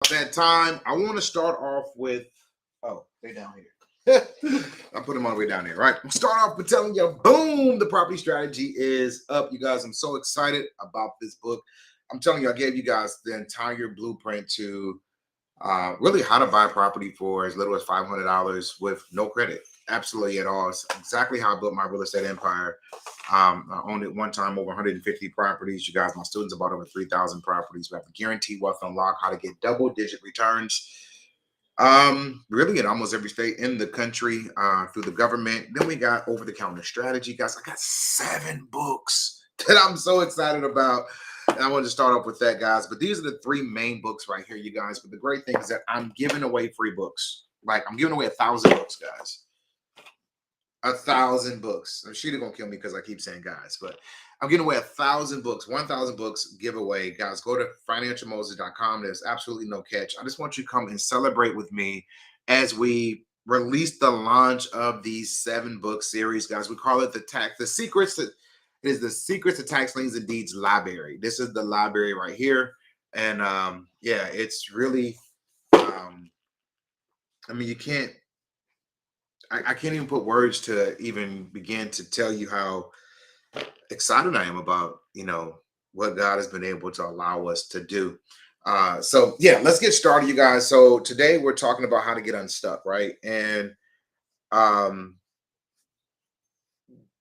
That time, I want to start off with. Oh, they down here. I put them all the way down there, right? We'll start off with telling you, boom, the property strategy is up, you guys. I'm so excited about this book. I'm telling you, I gave you guys the entire blueprint to really how to buy property for as little as $500 with no credit, absolutely at all. It's exactly how I built my real estate empire. I owned it one time over 150 properties. You guys, my students bought over 3,000 properties. We have a guaranteed wealth unlock, how to get double-digit returns. Really in almost every state in the country through the government. Then we got over-the-counter strategy, guys. I got 7 books that I'm so excited about. And I wanted to start off with that, guys. But these are the 3 main books right here, you guys. But the great thing is that I'm giving away free books. Like I'm giving away 1,000 books, guys. 1,000 books. She's gonna kill me because I keep saying guys, but I'm giving away 1,000 books, 1,000 books giveaway. Guys, go to financialmoses.com. There's absolutely no catch. I just want you to come and celebrate with me as we release the launch of these 7 book series, guys. We call it the secrets that it is the secrets to tax liens and deeds library. This is the library right here. And yeah, it's really I mean, you can't I can't even put words to even begin to tell you how excited I am about, what God has been able to allow us to do. So yeah, let's get started, you guys. So today we're talking about how to get unstuck, right? And um,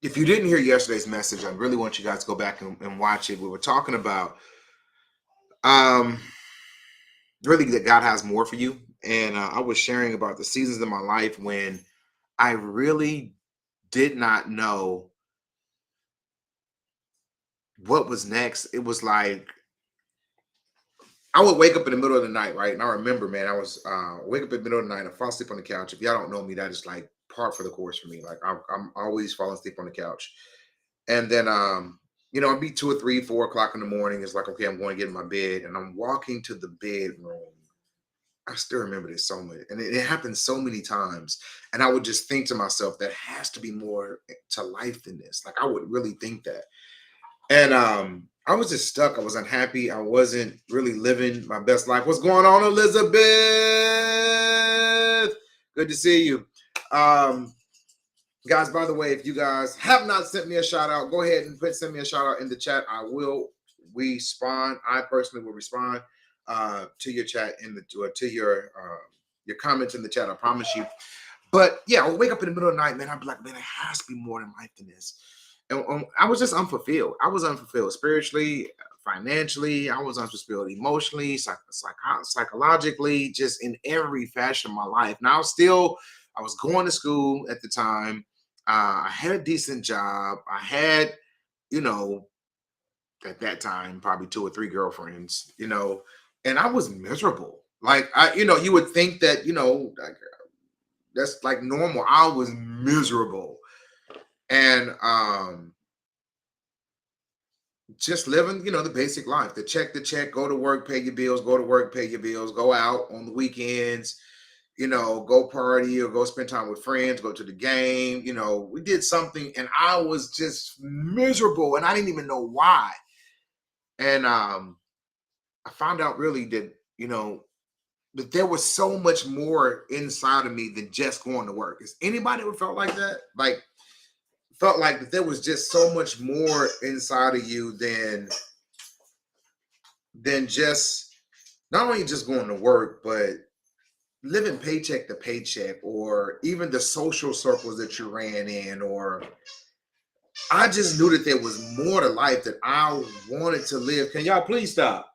if you didn't hear yesterday's message, I really want you guys to go back and watch it. We were talking about um, really that God has more for you. And I was sharing about the seasons of my life when I really did not know what was next. It was like I would wake up in the middle of the night, right? And I remember, man, I was wake up in the middle of the night, I fall asleep on the couch. If y'all don't know me, that is like part for the course for me. Like I'm always falling asleep on the couch, and then it'd be 2 or 3, 4 o'clock in the morning. It's like, okay, I'm going to get in my bed, and I'm walking to the bedroom. I still remember this so much, and it happened so many times. And I would just think to myself, there has to be more to life than this. Like I would really think that. And I was just stuck. I was unhappy. I wasn't really living my best life. What's going on, Elizabeth? Good to see you. Guys, by the way, if you guys have not sent me a shout out, go ahead and send me a shout out in the chat. I will respond. I personally will respond to your chat to your comments in the chat. I promise you. But yeah, I would wake up in the middle of the night, man. I'd be like, man, there has to be more than life than this. And I was just unfulfilled. I was unfulfilled spiritually, financially. I was unfulfilled emotionally, psychologically, just in every fashion of my life. Now, I was going to school at the time. I had a decent job. I had, you know, at that time, probably 2 or 3 girlfriends, and I was miserable. Like you would think that, like that's like normal. I was miserable. And just living, the basic life, the check, go to work, pay your bills, go to work, pay your bills, go out on the weekends, go party or go spend time with friends, go to the game. We did something and I was just miserable and I didn't even know why. And I found out really that, that there was so much more inside of me than just going to work. Is anybody ever felt like that? Like, felt like that there was just so much more inside of you than just not only just going to work, but living paycheck to paycheck, or even the social circles that you ran in, or I just knew that there was more to life that I wanted to live. Can y'all please stop?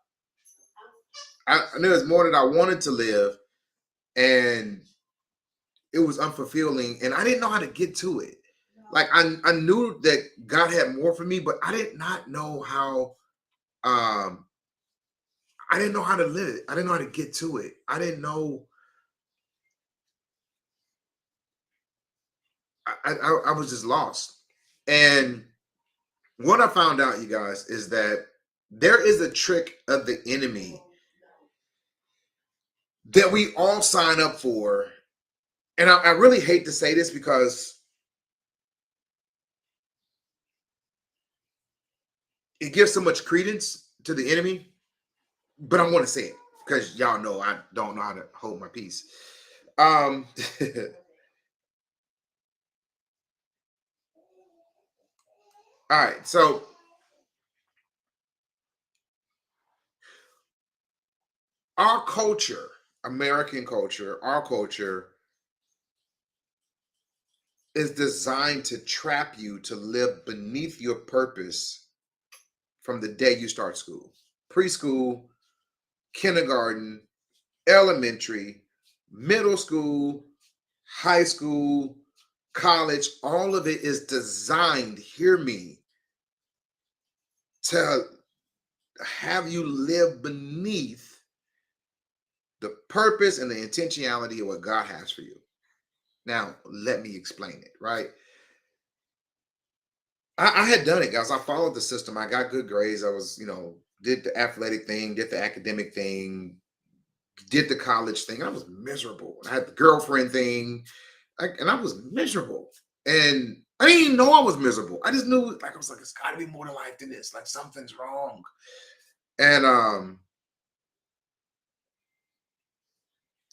I knew there was more that I wanted to live, and it was unfulfilling, and I didn't know how to get to it. Like I knew that God had more for me, but I did not know how. I didn't know how to live it. I didn't know how to get to it. I didn't know. I was just lost. And what I found out, you guys, is that there is a trick of the enemy that we all sign up for. And I really hate to say this because it gives so much credence to the enemy, but I want to say it. because y'all know I don't know how to hold my peace. Um, all right, so our culture, American culture, our culture is designed to trap you to live beneath your purpose from the day you start school. Preschool, kindergarten, elementary, middle school, high school, college, all of it is designed, hear me, to have you live beneath the purpose and the intentionality of what God has for you. Now, let me explain it, right? I had done it, guys. I followed the system. I got good grades. I was, did the athletic thing, did the academic thing, did the college thing. I was miserable. I had the girlfriend thing, and I was miserable. And I didn't even know I was miserable. I just knew, like, I was like, it's got to be more to life than this. Like, something's wrong. And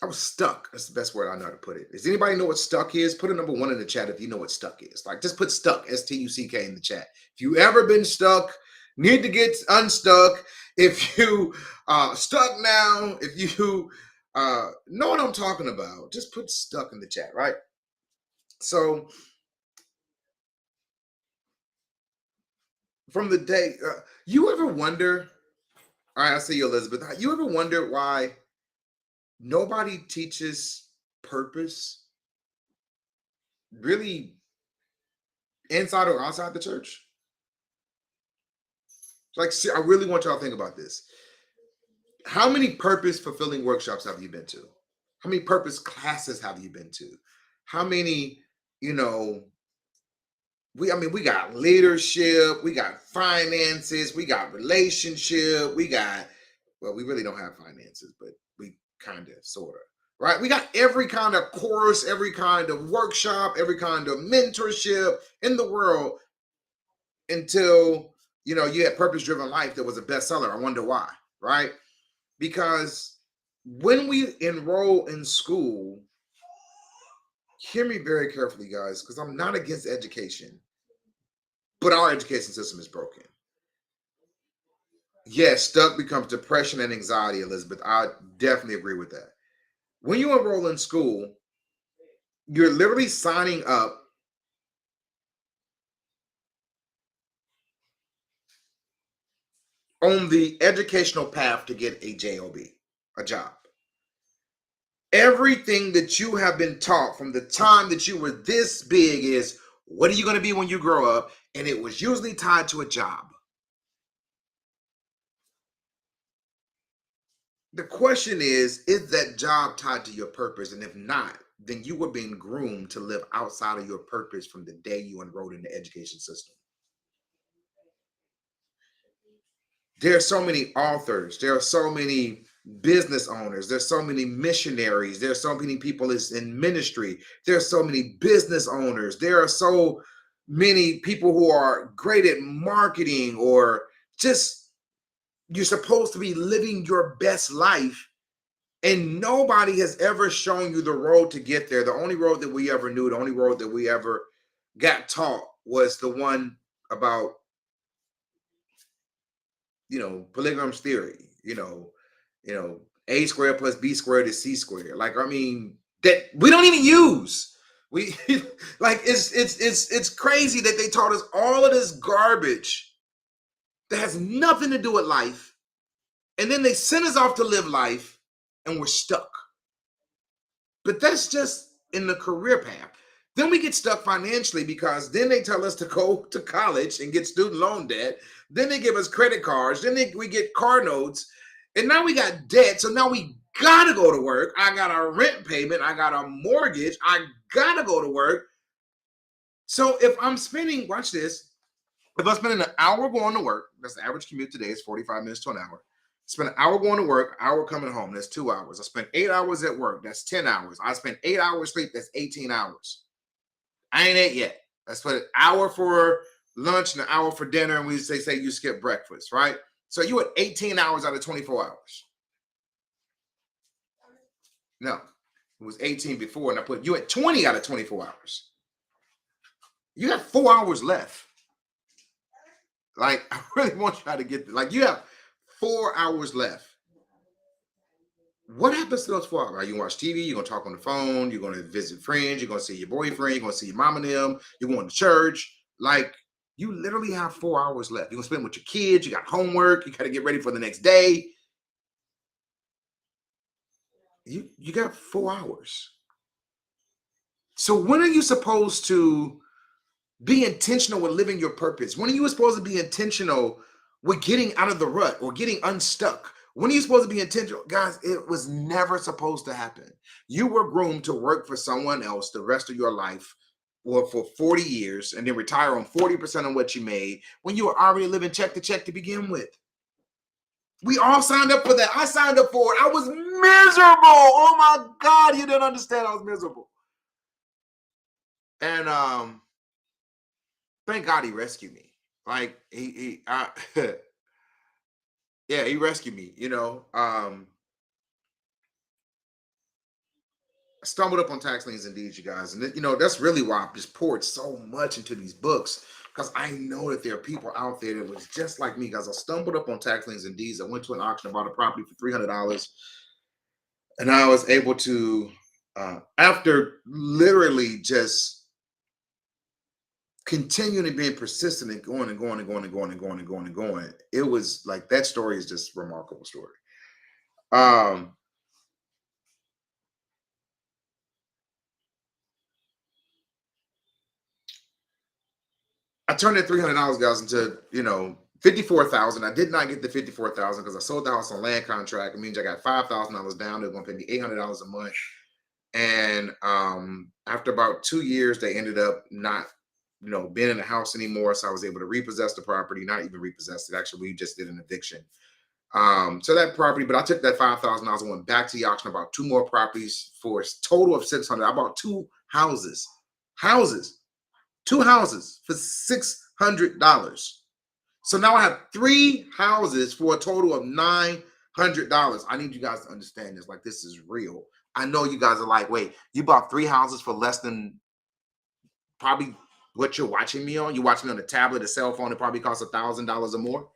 I was stuck. That's the best word I know how to put it. Does anybody know what stuck is? Put a number 1 in the chat if you know what stuck is. Like, just put stuck, STUCK, in the chat. If you ever been stuck, need to get unstuck. If you stuck now, if you know what I'm talking about, just put stuck in the chat, right? So from the day, you ever wonder, all right, I see you, Elizabeth. You ever wonder why nobody teaches purpose really inside or outside the church? Like, see, I really want y'all to think about this. How many purpose fulfilling workshops have you been to? How many purpose classes have you been to? How many, you know, we got leadership, we got finances, we got relationship, well, we really don't have finances, but we kind of, sort of, right? We got every kind of course, every kind of workshop, every kind of mentorship in the world until, you had Purpose Driven Life that was a bestseller. I wonder why, right? Because when we enroll in school, hear me very carefully, guys, because I'm not against education, but our education system is broken. Yes, stuck becomes depression and anxiety, Elizabeth. I definitely agree with that. When you enroll in school, you're literally signing up on the educational path to get a job, a job. Everything that you have been taught from the time that you were this big is, what are you going to be when you grow up? And it was usually tied to a job. The question is that job tied to your purpose? And if not, then you were being groomed to live outside of your purpose from the day you enrolled in the education system. There are so many authors, there are so many business owners, there's so many missionaries, there's so many people in ministry, there's so many business owners, there are so many people who are great at marketing, or just, you're supposed to be living your best life, and nobody has ever shown you the road to get there. The only road that we ever knew, the only road that we ever got taught, was the one about, Polygam's theory, A squared plus B squared is C squared. Like, I mean, that we don't even use. We like, it's crazy that they taught us all of this garbage that has nothing to do with life. And then they send us off to live life and we're stuck. But that's just in the career path. Then we get stuck financially, because then they tell us to go to college and get student loan debt. Then they give us credit cards. Then we get car notes. And now we got debt. So now we got to go to work. I got a rent payment. I got a mortgage. I got to go to work. So if I'm spending, watch this, if I'm spending an hour going to work, that's the average commute today is 45 minutes to an hour. Spend an hour going to work, an hour coming home, that's 2 hours. I spent 8 hours at work, that's 10 hours. I spent 8 hours sleep, that's 18 hours. I ain't ate yet. Let's put an hour for lunch and an hour for dinner, and we say you skip breakfast, right? So you at 18 hours out of 24 hours. No, it was 18 before, and I put you at 20 out of 24 hours. You got 4 hours left. Like, I really want you to get like you have 4 hours left. What happens to those 4 hours? Are you gonna watch TV? You're gonna talk on the phone. You're gonna visit friends. You're gonna see your boyfriend. You're gonna see your mom and them. You're going to church. Like, you literally have 4 hours left. You're gonna spend with your kids. You got homework. You got to get ready for the next day. You got 4 hours. So when are you supposed to be intentional with living your purpose? When are you supposed to be intentional with getting out of the rut or getting unstuck? When are you supposed to be intentional? Guys, it was never supposed to happen. You were groomed to work for someone else the rest of your life or for 40 years and then retire on 40% of what you made when you were already living check to check to begin with. We all signed up for that. I signed up for it. I was miserable. Oh my God, you didn't understand. I was miserable. And thank God he rescued me. Like yeah, he rescued me. I stumbled up on tax liens and deeds, you guys, and that's really why I just poured so much into these books because I know that there are people out there that was just like me, guys. I stumbled up on tax liens and deeds. I went to an auction and bought a property for $300, and I was able to, after literally just continuing being persistent and going and going and going and going and going and going and going. It was like that story is just a remarkable story. Um, I turned that $300, guys, into 54,000. I did not get the 54,000 because I sold the house on land contract. It means I got $5,000 down. They're going to pay me $800 a month. And after about 2 years, they ended up not, being in the house anymore. So I was able to repossess the property, not even repossess it. Actually, we just did an eviction. So that property, but I took that $5,000 and went back to the auction. About two more properties for a total of 600. I bought houses, two houses for $600. So now I have three houses for a total of $900. I need you guys to understand this. Like, this is real. I know you guys are like, wait, you bought three houses for less than probably what you're watching me on? You watch me on a tablet, a cell phone, it probably costs $1,000 or more.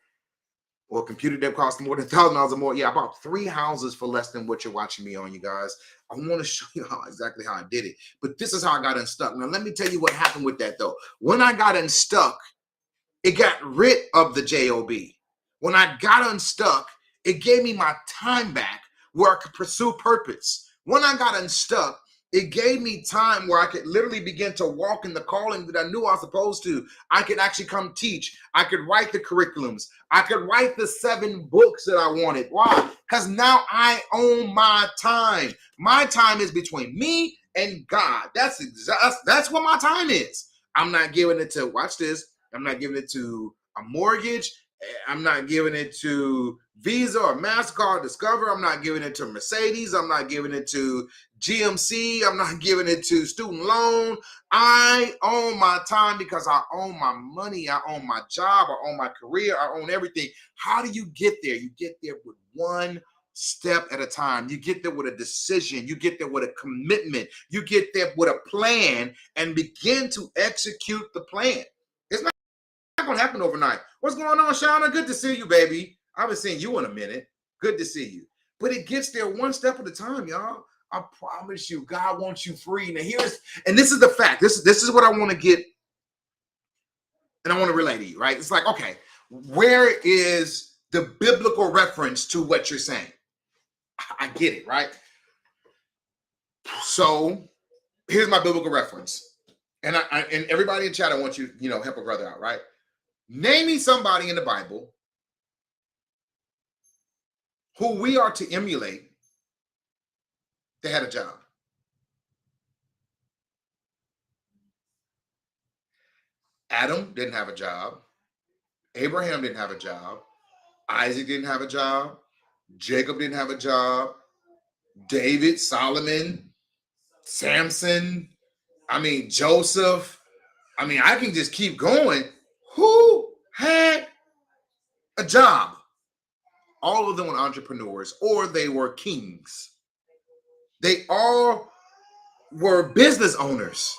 Or a computer that costs more than $1,000 or more. Yeah, I bought three houses for less than what you're watching me on, you guys. I want to show you exactly how I did it. But this is how I got unstuck. Now, let me tell you what happened with that, though. When I got unstuck, it got rid of the JOB. When I got unstuck, it gave me my time back where I could pursue purpose. When I got unstuck, it gave me time where I could literally begin to walk in the calling that I knew I was supposed to. I could actually come teach. I could write the curriculums. I could write the 7 books that I wanted. Why? Because now I own my time. My time is between me and God. That's what my time is. I'm not giving it to, watch this, I'm not giving it to a mortgage. I'm not giving it to Visa or MasterCard, Discover. I'm not giving it to Mercedes. I'm not giving it to GMC. I'm not giving it to student loan. I own my time because I own my money. I own my job. I own my career. I own everything. How do you get there? You get there with one step at a time. You get there with a decision. You get there with a commitment. You get there with a plan and begin to execute the plan. It's not going to happen overnight. What's going on, Shauna? Good to see you, baby. I haven't seen you in a minute. Good to see you. But it gets there one step at a time, y'all. I promise you, God wants you free. Now this is the fact. This is what I want to get, and I want to relay to you, right? It's like, okay, where is the biblical reference to what you're saying? I get it, right? So here's my biblical reference. And and everybody in chat, I want you, help a brother out, right? Name me somebody in the Bible who we are to emulate that had a job. Adam didn't have a job. Abraham didn't have a job. Isaac didn't have a job. Jacob didn't have a job. David, Solomon, Samson, Joseph. I can just keep going. Who had a job? All of them were entrepreneurs, or they were kings. They all were business owners.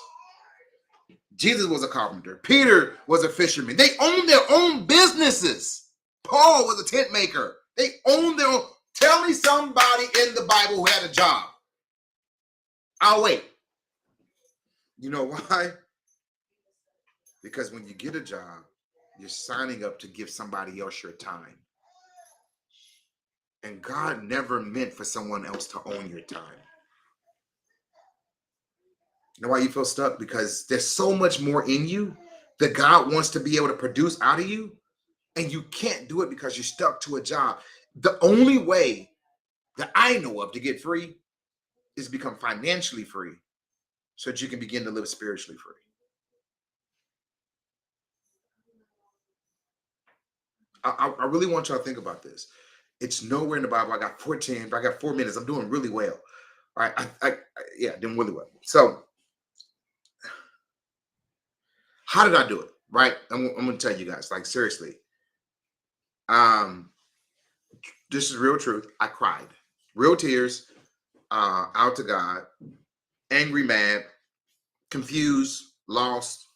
Jesus was a carpenter. Peter was a fisherman. They owned their own businesses. Paul was a tent maker. They owned their own. Tell me somebody in the Bible who had a job. I'll wait. You know why? Because when you get a job, you're signing up to give somebody else your time. And God never meant for someone else to own your time. You know why you feel stuck? Because there's so much more in you that God wants to be able to produce out of you. And you can't do it because you're stuck to a job. The only way that I know of to get free is become financially free so that you can begin to live spiritually free. I really want y'all to think about this. It's nowhere in the Bible. I got 4 minutes. I'm doing really well. All right. Yeah, doing really well. So how did I do it? Right. I'm going to tell you guys, like, seriously. This is real truth. I cried. Real tears out to God. Angry, mad, confused, lost,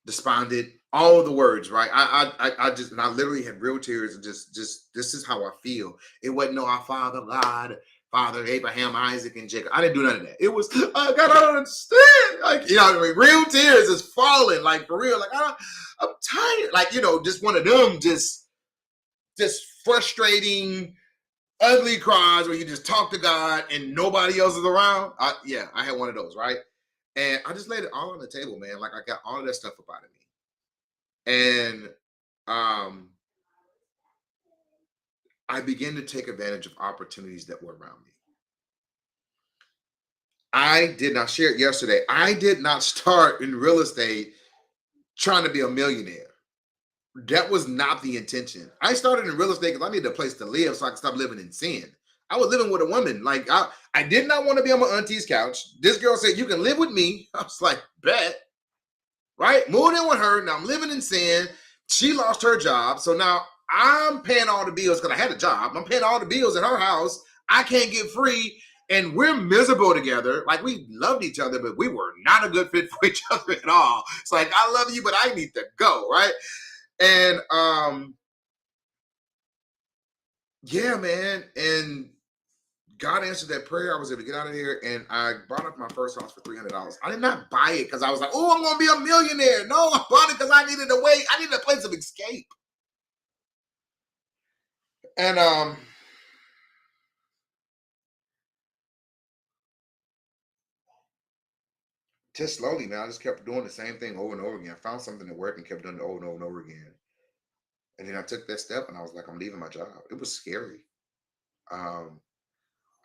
despondent, all of the words, right? I just, and I literally had real tears and just this is how I feel. It wasn't no our Father God, Father Abraham, Isaac, and Jacob. I didn't do none of that. It was, God, I don't understand. Like, you know what I mean? Real tears is falling, like, for real. Like, I'm tired. Like, you know, just one of them, just frustrating, ugly cries where you just talk to God and nobody else is around. I had one of those, right? And I just laid it all on the table, man. Like, I got all of that stuff up out of me. And I began to take advantage of opportunities that were around me. I did not share it yesterday. I did not start in real estate trying to be a millionaire. That was not the intention. I started in real estate because I needed a place to live so I could stop living in sin. I was living with a woman. Like, I did not want to be on my auntie's couch. This girl said, you can live with me. I was like, bet. Right? Moved in with her. Now I'm living in sin. She lost her job. So now I'm paying all the bills because I had a job. I'm paying all the bills at her house. I can't get free. And we're miserable together. Like, we loved each other, but we were not a good fit for each other at all. It's like, I love you, but I need to go. Right? And yeah, man. And God answered that prayer. I was able to get out of here, and I bought up my first house for $300. I did not buy it because I was like, oh, I'm going to be a millionaire. No, I bought it because I needed a way. I needed a place of escape. And just slowly, man, I just kept doing the same thing over and over again. I found something that worked and kept doing it over and over and over again. And then I took that step, and I was like, I'm leaving my job. It was scary.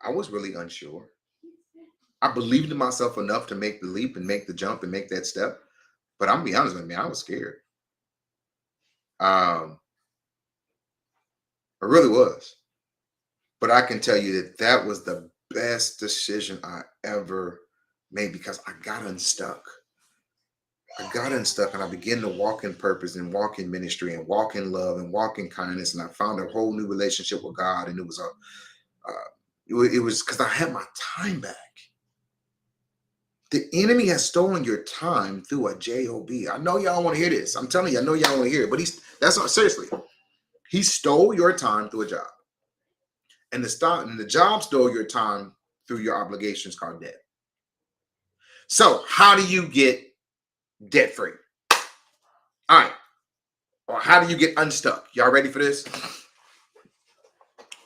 I was really unsure. I believed in myself enough to make the leap and make the jump and make that step. But I'm gonna be honest with you, I was scared. I really was. But I can tell you that that was the best decision I ever made because I got unstuck. I got unstuck and I began to walk in purpose and walk in ministry and walk in love and walk in kindness. And I found a whole new relationship with God. And it was it was because I had my time back. The enemy has stolen your time through a job. I know y'all want to hear this. I'm telling you, I know y'all want to hear it. But that's not seriously. He stole your time through a job. And the job stole your time through your obligations called debt. So how do you get debt free? All right. Or how do you get unstuck? Y'all ready for this?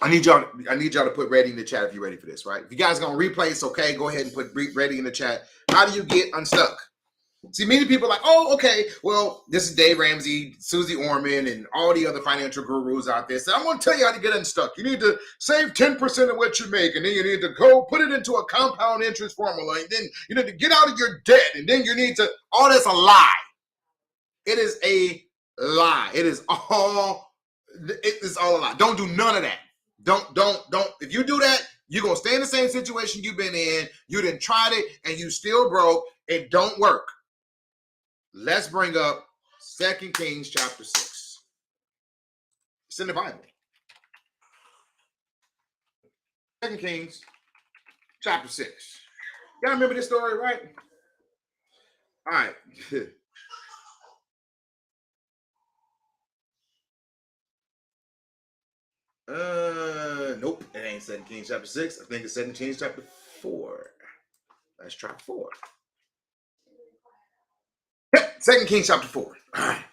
I need y'all to put ready in the chat if you're ready for this, right? If you guys gonna replay, it's okay. Go ahead and put ready in the chat. How do you get unstuck? See, many people are like, oh, okay, well, this is Dave Ramsey, Susie Orman, and all the other financial gurus out there. So I'm going to tell you how to get unstuck. You need to save 10% of what you make, and then you need to go put it into a compound interest formula, and then you need to get out of your debt, and then you need to, all that's a lie. It is a lie. It is all a lie. Don't do none of that. Don't. If you do that, you're going to stay in the same situation you've been in. You done tried it, and you still broke. It don't work. Let's bring up 2 Kings chapter 6. It's in the Bible. 2 Kings chapter 6. Y'all remember this story, right? All right. Nope. It ain't 2 Kings chapter 6. I think it's 2 Kings chapter 4. Let's try 4. Yep, 2 Kings chapter 4. All right.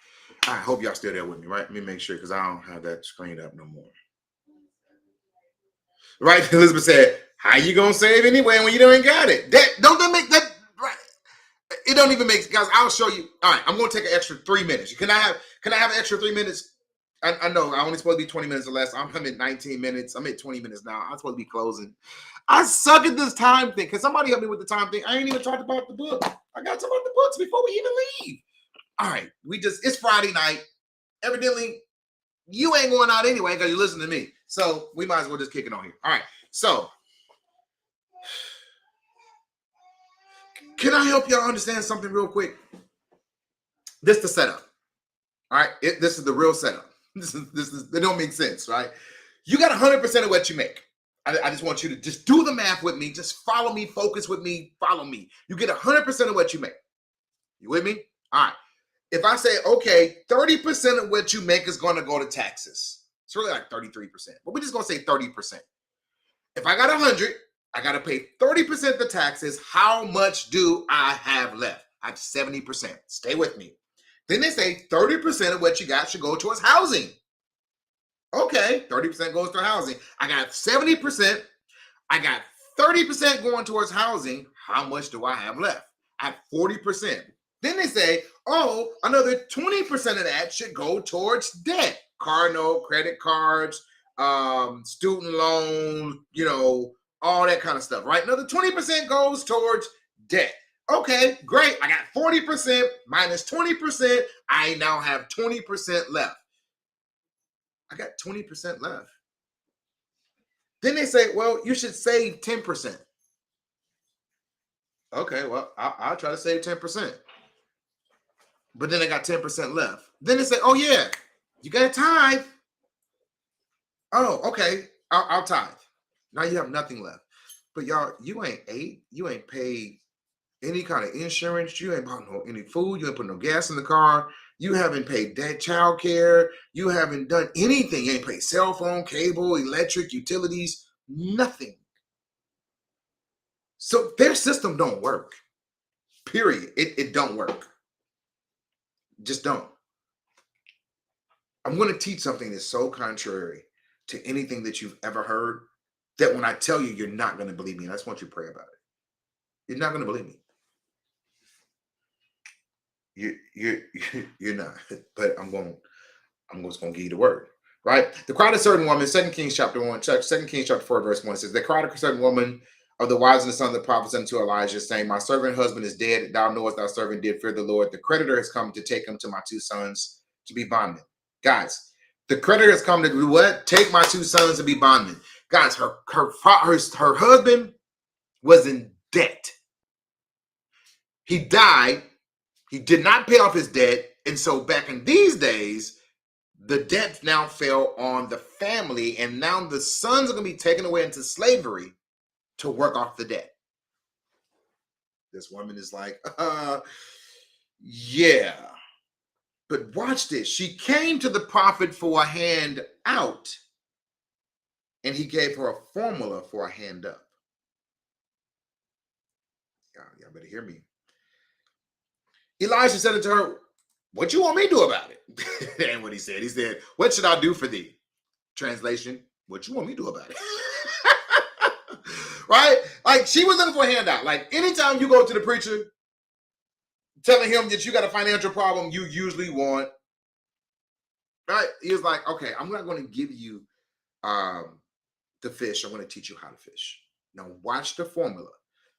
I hope y'all still there with me, right? Let me make sure because I don't have that screen up no more. Right? Elizabeth said, how you gonna save anyway when you don't got it? Don't that make that right? It don't even make, guys. I'll show you. All right, I'm gonna take an extra 3 minutes. Can I have an extra 3 minutes? I know I only supposed to be 20 minutes or less. I'm at 19 minutes. I'm at 20 minutes now. I'm supposed to be closing. I suck at this time thing. Can somebody help me with the time thing? I ain't even talked about the book. I got to talk about the books before we even leave. All right, it's Friday night. Evidently, you ain't going out anyway because you listen to me. So we might as well just kick it on here. All right. So can I help y'all understand something real quick? This is the setup. All right. This is the real setup. This is it don't make sense, right? You got 100% of what you make. I just want you to just do the math with me. Just follow me, focus with me, follow me. You get 100% of what you make. You with me? All right. If I say, okay, 30% of what you make is going to go to taxes. It's really like 33%, but we're just going to say 30%. If I got 100, I got to pay 30% the taxes. How much do I have left? I have 70%. Stay with me. Then they say 30% of what you got should go towards housing. Okay, 30% goes to housing. I got 70%. I got 30% going towards housing. How much do I have left? I have 40%. Then they say, oh, another 20% of that should go towards debt. Car note, credit cards, student loan, all that kind of stuff, right? Another 20% goes towards debt. Okay, great. I got 40% minus 20%. I now have 20% left. I got 20% left. Then they say, well, you should save 10%. Okay, well, I'll try to save 10%. But then I got 10% left. Then they say, oh, yeah, you got to tithe. Oh, okay, I'll tithe. Now you have nothing left. But y'all, you ain't ate. You ain't paid any kind of insurance. You ain't bought any food. You ain't put no gas in the car. You haven't paid that child care. You haven't done anything. You ain't paid cell phone, cable, electric, utilities, nothing. So their system don't work. Period. It don't work. Just don't. I'm going to teach something that's so contrary to anything that you've ever heard that when I tell you, you're not going to believe me. And I just want you to pray about it. You're not going to believe me. You're not. But I'm just going to give you the word. Right? The cry of a certain woman, 2 Kings chapter 1, 2 Kings chapter 4, verse 1 says, the cry of a certain woman of the wives and the sons of the prophets unto Elijah, saying, my servant husband is dead. Thou knowest thy servant did fear the Lord. The creditor has come to take him to my 2 sons to be bondmen. Guys, the creditor has come to do what? Take my 2 sons to be bondmen. Guys, her husband was in debt. He died. He did not pay off his debt. And so back in these days, the debt now fell on the family. And now the sons are going to be taken away into slavery to work off the debt. This woman is like, yeah. But watch this. She came to the prophet for a hand out, and he gave her a formula for a hand up. Y'all better hear me. Elijah said it to her, what you want me to do about it? That ain't what he said. He said, what should I do for thee? Translation, what you want me to do about it? Right? Like, she was looking for a handout. Like, anytime you go to the preacher telling him that you got a financial problem, you usually want, right? He was like, okay, I'm not going to give you the fish. I'm going to teach you how to fish. Now, watch the formula.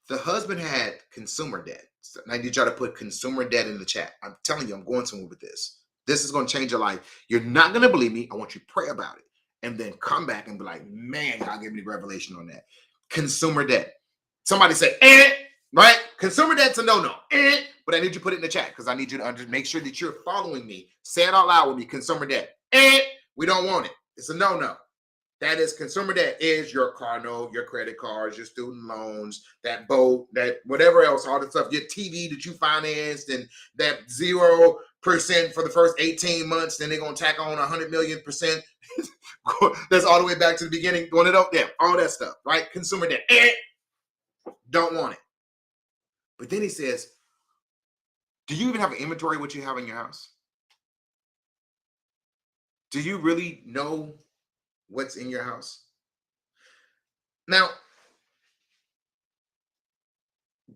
The husband had consumer debt. So I need y'all to put consumer debt in the chat. I'm telling you, I'm going somewhere with this. This is going to change your life. You're not going to believe me. I want you to pray about it and then come back and be like, man, God gave me revelation on that. Consumer debt. Somebody say, right? Consumer debt's a no-no. But I need you to put it in the chat because I need you to make sure that you're following me. Say it out loud with me. Consumer debt. We don't want it. It's a no-no. That is consumer debt is your car note, your credit cards, your student loans, that boat, that whatever else, all the stuff, your TV that you financed, and that 0% for the first 18 months. Then they're gonna tack on 100 million%. That's all the way back to the beginning. Going it up there, all that stuff, right? Consumer debt. Don't want it. But then he says, do you even have an inventory of what you have in your house? Do you really know what's in your house? Now,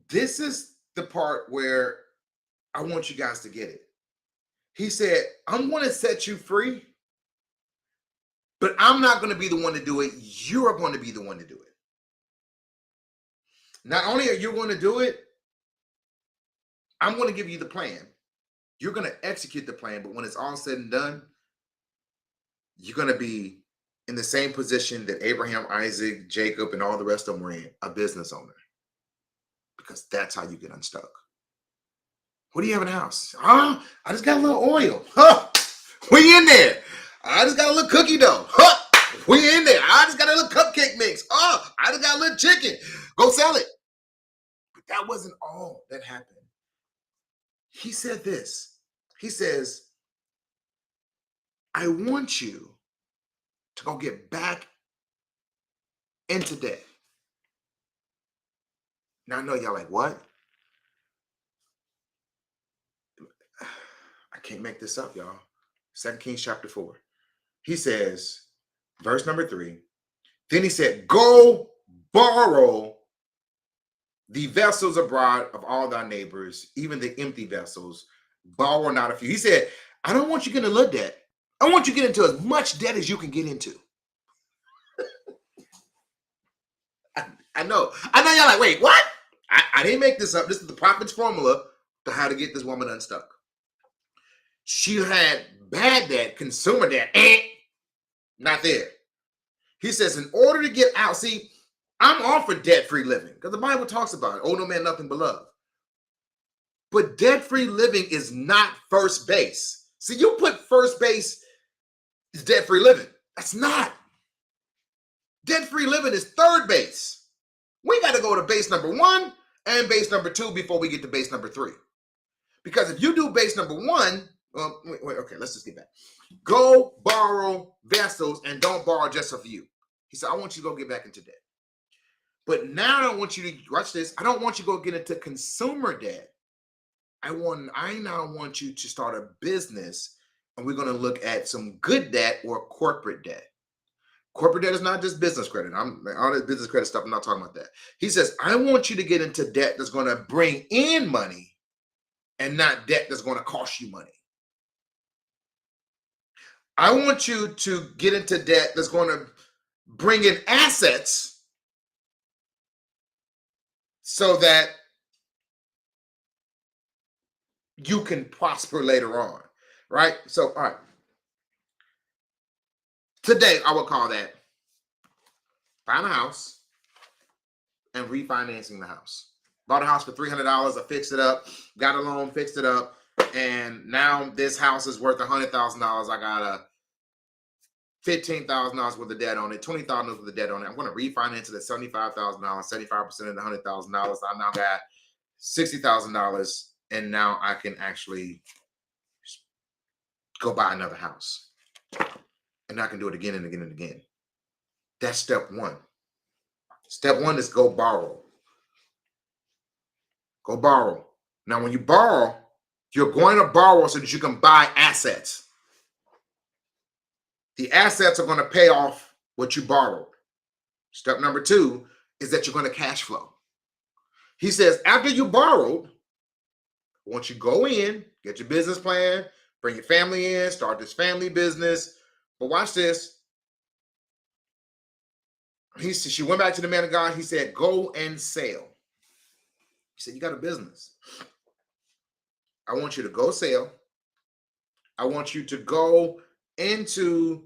this is the part where I want you guys to get it. He said, I'm going to set you free, but I'm not going to be the one to do it. You're going to be the one to do it. Not only are you going to do it, I'm going to give you the plan. You're going to execute the plan, but when it's all said and done, you're going to be in the same position that Abraham, Isaac, Jacob, and all the rest of them were in, a business owner. Because that's how you get unstuck. What do you have in the house? I just got a little oil. We in there. I just got a little cookie dough. We in there. I just got a little cupcake mix. I just got a little chicken. Go sell it. But that wasn't all that happened. He said this. He says, I want you to go get back into debt. Now I know y'all like, what? I can't make this up, y'all. 2 Kings chapter 4. He says, verse number 3. Then he said, go borrow the vessels abroad of all thy neighbors, even the empty vessels. Borrow not a few. He said, I don't want you getting a little debt. I want you to get into as much debt as you can get into. I know y'all like, wait, what? I didn't make this up. This is the prophet's formula to how to get this woman unstuck. She had bad debt, consumer debt, not there. He says, in order to get out, see, I'm all for debt-free living because the Bible talks about it. Owe no man nothing but love. But debt-free living is not first base. See, you put first base is debt-free living. That's not. Debt-free living is third base. We got to go to base number 1 and base number 2 before we get to base number 3. Because if you do base number 1, okay, let's just get back. Go borrow vessels and don't borrow just for you. He said, I want you to go get back into debt. But now I don't want you to, watch this, I don't want you to go get into consumer debt. I now want you to start a business, and we're going to look at some good debt or corporate debt. Corporate debt is not just business credit. All this business credit stuff, I'm not talking about that. He says, I want you to get into debt that's going to bring in money and not debt that's going to cost you money. I want you to get into debt that's going to bring in assets so that you can prosper later on, right? So, all right. Today, I would call that buying a house and refinancing the house. Bought a house for $300. I fixed it up, got a loan, fixed it up, and now this house is worth $100,000. I got a $15,000 worth of debt on it, $20,000 worth of debt on it. I'm going to refinance it at $75,000, 75% of the $100,000. I now got $60,000, and now I can actually go buy another house. And I can do it again and again and again. That's step 1. Step 1 is go borrow. Go borrow. Now, when you borrow, you're going to borrow so that you can buy assets. The assets are going to pay off what you borrowed. Step number 2 is that you're going to cash flow. He says, after you borrowed, once you go in, get your business plan, bring your family in, start this family business. But watch this. She went back to the man of God. He said, go and sell. He said, you got a business. I want you to go sell. I want you to go into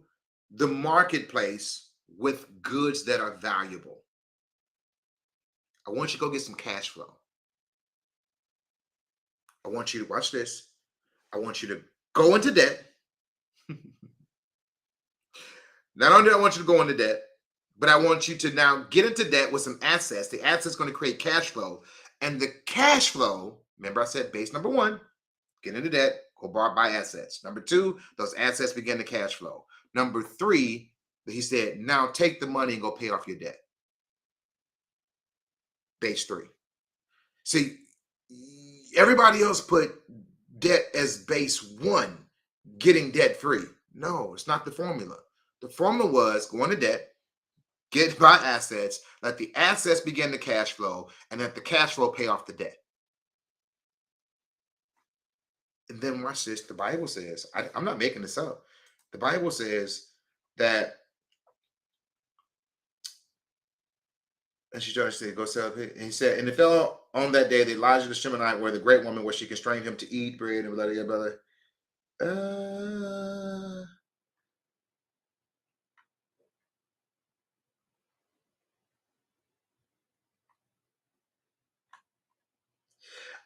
the marketplace with goods that are valuable. I want you to go get some cash flow. I want you to watch this. I want you to go into debt. Not only do I want you to go into debt, but I want you to now get into debt with some assets. The assets going to create cash flow. And the cash flow, remember I said base number one, get into debt, go buy assets. Number two, those assets begin to cash flow. Number three, he said, now take the money and go pay off your debt. Base three. See, everybody else put debt as base one, getting debt free. No, it's not the formula. The formula was go into debt, buy assets, let the assets begin to cash flow, and let the cash flow pay off the debt. And then watch this. The Bible says, I'm not making this up. The Bible says that, and she tried to say, go sell it. And he said, and it fell on that day that Elijah the Shemanite, where the great woman, where she constrained him to eat bread and blah, blah, blah, blah.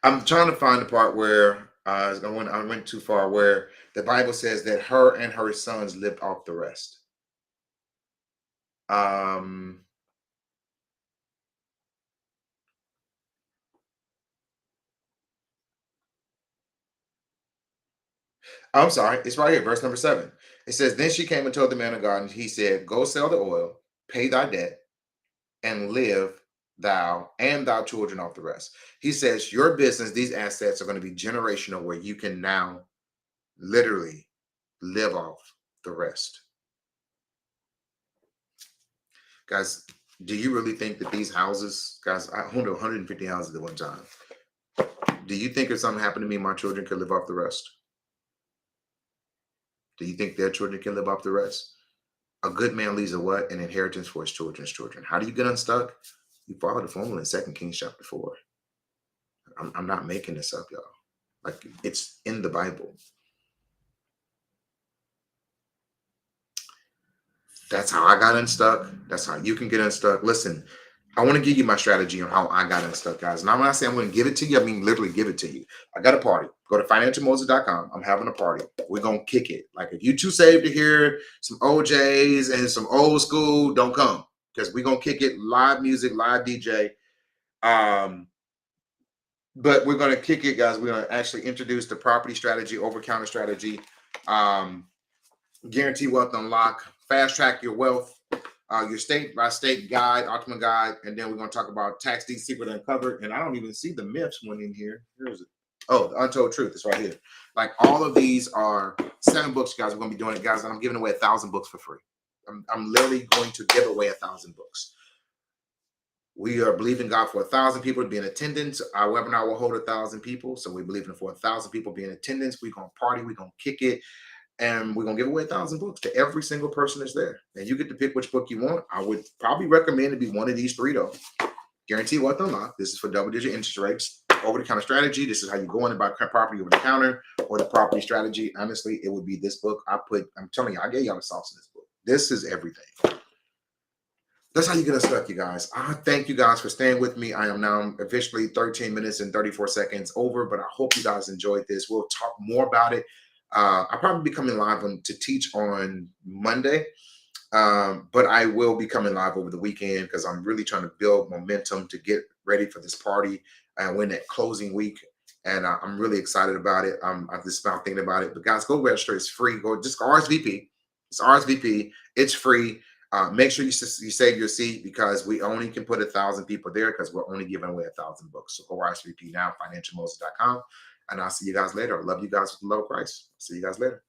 I'm trying to find the part where I went too far, where the Bible says that her and her sons lived off the rest. I'm sorry, it's right here, verse number 7. It says, then she came and told the man of God, and he said, go sell the oil, pay thy debt, and live thou and thy children off the rest. He says, your business, these assets are going to be generational, where you can now literally live off the rest. Guys, do you really think that these houses, guys, I owned 150 houses at one time. Do you think if something happened to me, my children could live off the rest? Do you think their children can live off the rest? A good man leaves a what? An inheritance for his children's children. How do you get unstuck? You follow the formula in 2 Kings chapter 4. I'm not making this up, y'all. Like, it's in the Bible. That's how I got unstuck. That's how you can get unstuck. Listen, I want to give you my strategy on how I got unstuck, guys. And when I say I'm going to give it to you, I mean literally give it to you. I got a party. Go to financialmoses.com. I'm having a party. We're going to kick it. Like, if you too saved to hear some OJs and some old school, don't come, because we're going to kick it. Live music, live DJ. But we're going to kick it, guys. We're going to actually introduce the property strategy, over-counter strategy, guarantee wealth unlock, fast track your wealth, your state-by-state guide, ultimate guide, and then we're going to talk about tax deed secret uncovered. And I don't even see the myths one in here. Where is it? Oh, the untold truth is right here. Like, all of these are 7 books, guys. We're going to be doing it, guys, and I'm giving away 1,000 books for free. I'm literally going to give away 1,000 books. We are believing God for 1,000 people to be in attendance. Our webinar will hold 1,000 people, so we believe in for 1,000 people to be in attendance. We're going to party. We're going to kick it. And we're going to give away 1,000 books to every single person that's there. And you get to pick which book you want. I would probably recommend it be one of these 3, though. Guarantee Wealth Unlocked. This is for double-digit interest rates. Over-the-counter strategy. This is how you go in and buy property over the counter, or the property strategy. Honestly, it would be this book. I'm telling you, I gave y'all the sauce in this book. This is everything. That's how you get unstuck, you guys. I thank you guys for staying with me. I am now officially 13 minutes and 34 seconds over, but I hope you guys enjoyed this. We'll talk more about it. I'll probably be coming live to teach on Monday, but I will be coming live over the weekend, because I'm really trying to build momentum to get ready for this party and win that closing week. And I'm really excited about it. I've just been thinking about it. But guys, go register. It's free. Go just RSVP. It's RSVP. It's free. Make sure you save your seat, because we only can put 1,000 people there, because we're only giving away 1,000 books. So go RSVP now, financialmoses.com. And I'll see you guys later. I love you guys with the love of Christ. See you guys later.